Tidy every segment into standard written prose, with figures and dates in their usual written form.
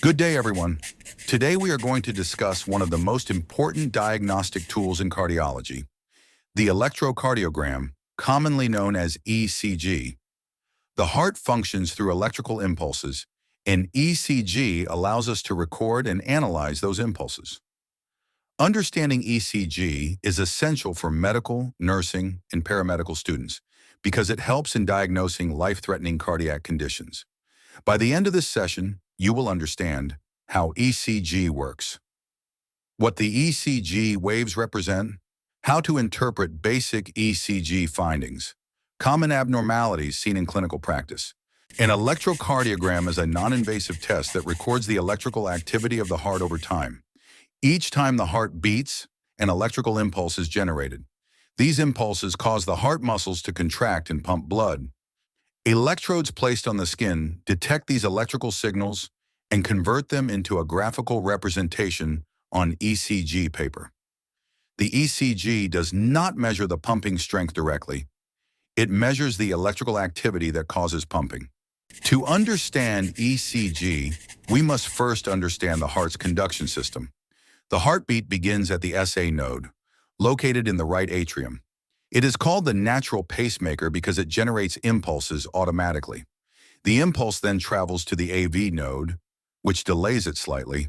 Good day, everyone. Today we are going to discuss one of the most important diagnostic tools in cardiology, the electrocardiogram, commonly known as ECG. The heart functions through electrical impulses, and ECG allows us to record and analyze those impulses. Understanding ECG is essential for medical, nursing, and paramedical students because it helps in diagnosing life-threatening cardiac conditions. By the end of this session, you will understand how ECG works, what the ECG waves represent, how to interpret basic ECG findings, common abnormalities seen in clinical practice. An electrocardiogram is a non-invasive test that records the electrical activity of the heart over time. Each time the heart beats, an electrical impulse is generated. These impulses cause the heart muscles to contract and pump blood. Electrodes placed on the skin detect these electrical signals and convert them into a graphical representation on ECG paper. The ECG does not measure the pumping strength directly. It measures the electrical activity that causes pumping. To understand ECG, we must first understand the heart's conduction system. The heartbeat begins at the SA node, located in the right atrium. It is called the natural pacemaker because it generates impulses automatically. The impulse then travels to the AV node, which delays it slightly.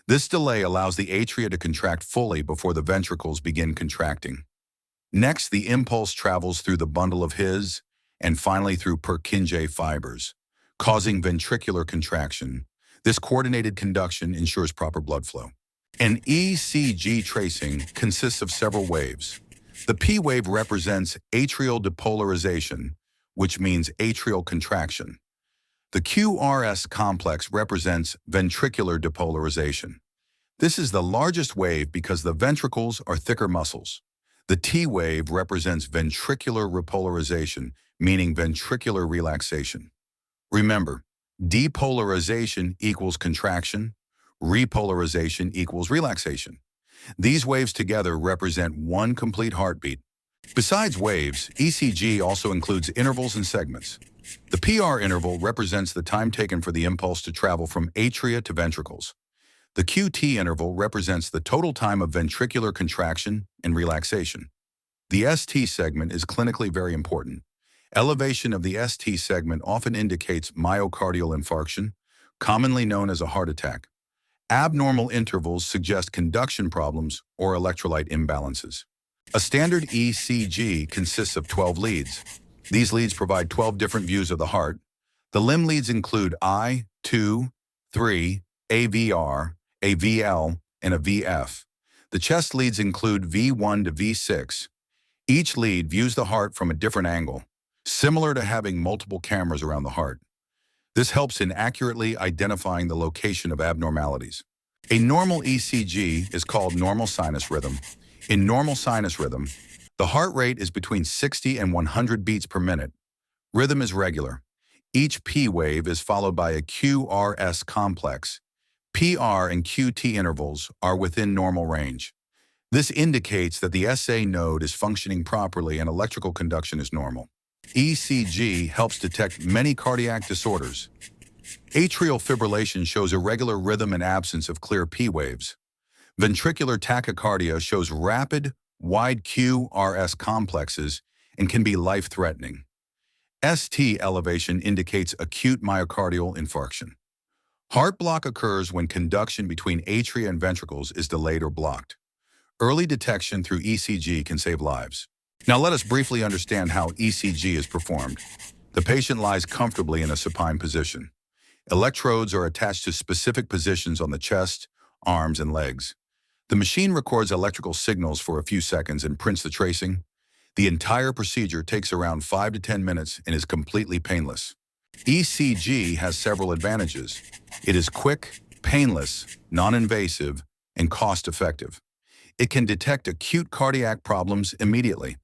This delay allows the atria to contract fully before the ventricles begin contracting. Next, the impulse travels through the bundle of His and finally through Purkinje fibers, causing ventricular contraction. This coordinated conduction ensures proper blood flow. An ECG tracing consists of several waves. The P wave represents atrial depolarization, which means atrial contraction. The QRS complex represents ventricular depolarization. This is the largest wave because the ventricles are thicker muscles. The T wave represents ventricular repolarization, meaning ventricular relaxation. Remember, depolarization equals contraction, repolarization equals relaxation. These waves together represent one complete heartbeat. Besides waves, ECG also includes intervals and segments. The PR interval represents the time taken for the impulse to travel from atria to ventricles. The QT interval represents the total time of ventricular contraction and relaxation. The ST segment is clinically very important. Elevation of the ST segment often indicates myocardial infarction, commonly known as a heart attack. Abnormal intervals suggest conduction problems or electrolyte imbalances. A standard ECG consists of 12 leads. These leads provide 12 different views of the heart. The limb leads include I, 2, 3, AVR, a VL, and a VF. The chest leads include V1 to V6. Each lead views the heart from a different angle, similar to having multiple cameras around the heart. This helps in accurately identifying the location of abnormalities. A normal ECG is called normal sinus rhythm. In normal sinus rhythm, the heart rate is between 60 and 100 beats per minute. Rhythm is regular. Each P wave is followed by a QRS complex. PR and QT intervals are within normal range. This indicates that the SA node is functioning properly and electrical conduction is normal. ECG helps detect many cardiac disorders. Atrial fibrillation shows irregular rhythm and absence of clear P waves. Ventricular tachycardia shows rapid, wide QRS complexes and can be life-threatening. ST elevation indicates acute myocardial infarction. Heart block occurs when conduction between atria and ventricles is delayed or blocked. Early detection through ECG can save lives. Now let us briefly understand how ECG is performed. The patient lies comfortably in a supine position. Electrodes are attached to specific positions on the chest, arms, and legs. The machine records electrical signals for a few seconds and prints the tracing. The entire procedure takes around 5 to 10 minutes and is completely painless. ECG has several advantages. It is quick, painless, non-invasive, and cost-effective. It can detect acute cardiac problems immediately.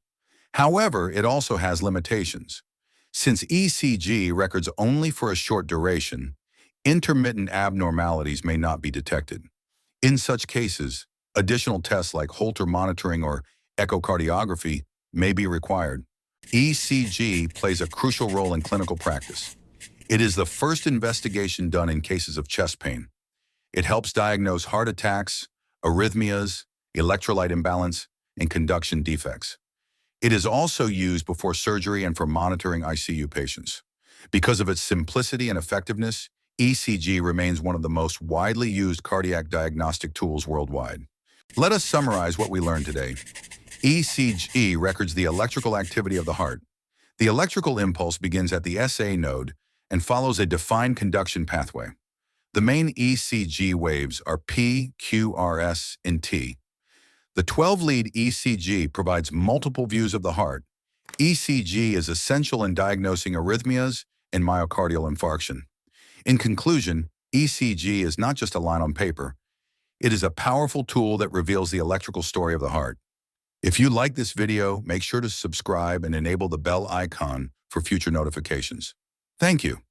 However, it also has limitations. Since ECG records only for a short duration, intermittent abnormalities may not be detected. In such cases, additional tests like Holter monitoring or echocardiography may be required. ECG plays a crucial role in clinical practice. It is the first investigation done in cases of chest pain. It helps diagnose heart attacks, arrhythmias, electrolyte imbalance, and conduction defects. It is also used before surgery and for monitoring ICU patients. Because of its simplicity and effectiveness, ECG remains one of the most widely used cardiac diagnostic tools worldwide. Let us summarize what we learned today. ECG records the electrical activity of the heart. The electrical impulse begins at the SA node and follows a defined conduction pathway. The main ECG waves are P, Q, R, S, and T. The 12-lead ECG provides multiple views of the heart. ECG is essential in diagnosing arrhythmias and myocardial infarction. In conclusion, ECG is not just a line on paper. It is a powerful tool that reveals the electrical story of the heart. If you like this video, make sure to subscribe and enable the bell icon for future notifications. Thank you.